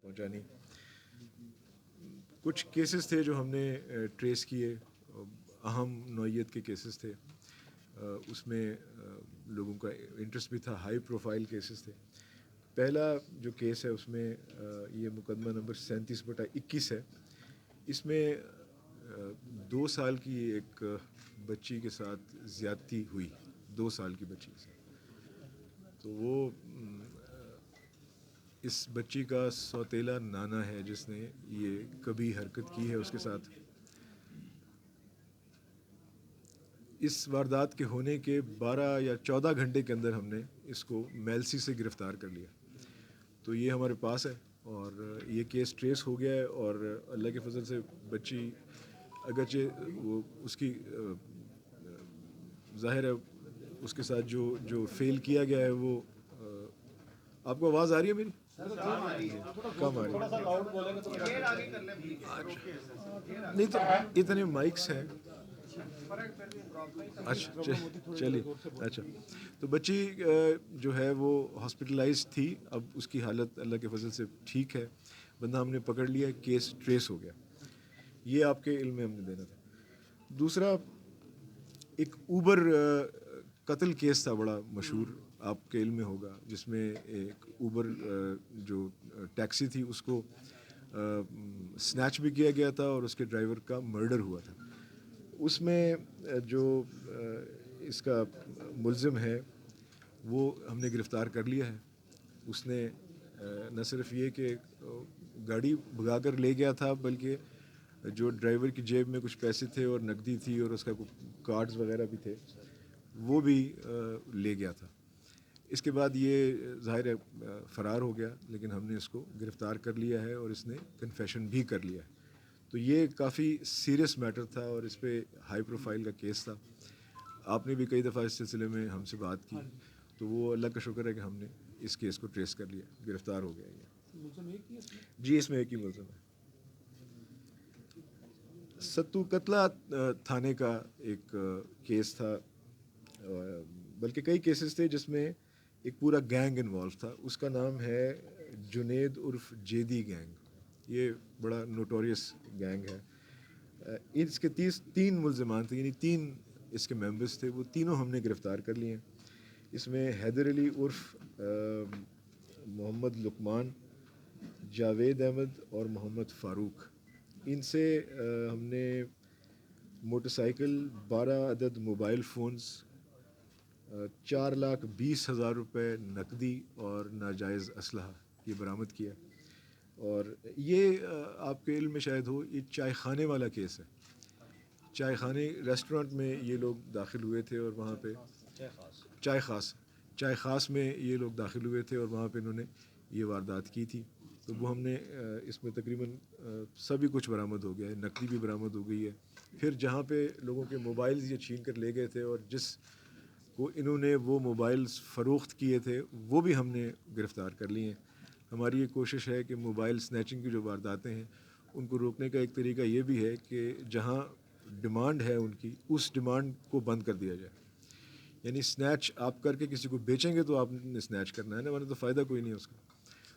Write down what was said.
پہنچانی. کچھ کیسز تھے جو ہم نے ٹریس کیے, اہم نوعیت کے کیسز تھے, اس میں لوگوں کا انٹرسٹ بھی تھا, ہائی پروفائل کیسز تھے. پہلا جو کیس ہے اس میں یہ مقدمہ نمبر 37/21 ہے. اس میں 2 سال کی ایک بچی کے ساتھ زیادتی ہوئی, 2 سال کی بچی کے ساتھ. تو وہ اس بچی کا سوتیلا نانا ہے جس نے یہ کبھی حرکت کی ہے اس کے ساتھ. اس واردات کے ہونے کے 12 یا 14 گھنٹے کے اندر ہم نے اس کو میلسی سے گرفتار کر لیا. تو یہ ہمارے پاس ہے اور یہ کیس ٹریس ہو گیا ہے, اور اللہ کے فضل سے بچی اگرچہ وہ اس کی ظاہر ہے اس کے ساتھ جو فیل کیا گیا ہے وہ آپ کو آواز آ رہی ہے میری؟ کم آ رہی ہے. نہیں تو اتنے مائکس ہیں. اچھا چلیے. اچھا تو بچی جو ہے وہ ہاسپٹلائز تھی, اب اس کی حالت اللہ کے فضل سے ٹھیک ہے, بندہ ہم نے پکڑ لیا, کیس ٹریس ہو گیا. یہ آپ کے علم میں ہم نے دینا تھا. دوسرا ایک اوبر قتل کیس تھا بڑا مشہور, آپ کے علم میں ہوگا, جس میں ایک اوبر جو ٹیکسی تھی اس کو سنیچ بھی کیا گیا تھا اور اس کے ڈرائیور کا مرڈر ہوا تھا. اس میں جو اس کا ملزم ہے وہ ہم نے گرفتار کر لیا ہے. اس نے نہ صرف یہ کہ گاڑی بھگا کر لے گیا تھا, بلکہ جو ڈرائیور کی جیب میں کچھ پیسے تھے اور نقدی تھی اور اس کا کارڈز وغیرہ بھی تھے وہ بھی لے گیا تھا. اس کے بعد یہ ظاہر ہے فرار ہو گیا, لیکن ہم نے اس کو گرفتار کر لیا ہے اور اس نے کنفیشن بھی کر لیا ہے. تو یہ کافی سیریس میٹر تھا اور اس پہ ہائی پروفائل کا کیس تھا. آپ نے بھی کئی دفعہ اس سلسلے میں ہم سے بات کی, تو وہ اللہ کا شکر ہے کہ ہم نے اس کیس کو ٹریس کر لیا, گرفتار ہو گیا. یہ جی اس میں ایک ہی ملزم ہے. ستو قتلہ تھانے کا ایک کیس تھا, بلکہ کئی کیسز تھے جس میں ایک پورا گینگ انوالو تھا. اس کا نام ہے جنید عرف جیدی گینگ. یہ بڑا نوٹوریس گینگ ہے. اس کے 3 ملزمان تھے, یعنی 3 اس کے ممبرس تھے. وہ تینوں ہم نے گرفتار کر لیے ہیں. اس میں حیدر علی عرف محمد لقمان, جاوید احمد اور محمد فاروق. ان سے ہم نے موٹر سائیکل, 12 عدد موبائل فونز, 4,20,000 روپے نقدی اور ناجائز اسلحہ یہ برآمد کیا. اور یہ آپ کے علم میں شاید ہو, یہ چائے خانے والا کیس ہے. چائے خانے ریسٹورنٹ میں یہ لوگ داخل ہوئے تھے اور وہاں پہ چائے خاص میں یہ لوگ داخل ہوئے تھے اور وہاں پہ انہوں نے یہ واردات کی تھی. تو وہ ہم نے اس میں تقریباً سبھی کچھ برآمد ہو گیا ہے, نقدی بھی برآمد ہو گئی ہے. پھر جہاں پہ لوگوں کے موبائلز یہ چھین کر لے گئے تھے اور جس کو انہوں نے وہ موبائلز فروخت کیے تھے وہ بھی ہم نے گرفتار کر لیے ہیں. ہماری یہ کوشش ہے کہ موبائل سنیچنگ کی جو وارداتیں ہیں ان کو روکنے کا ایک طریقہ یہ بھی ہے کہ جہاں ڈیمانڈ ہے ان کی, اس ڈیمانڈ کو بند کر دیا جائے. یعنی سنیچ آپ کر کے کسی کو بیچیں گے تو آپ نے سنیچ کرنا ہے نا, ورنہ تو فائدہ کوئی نہیں ہے اس کا.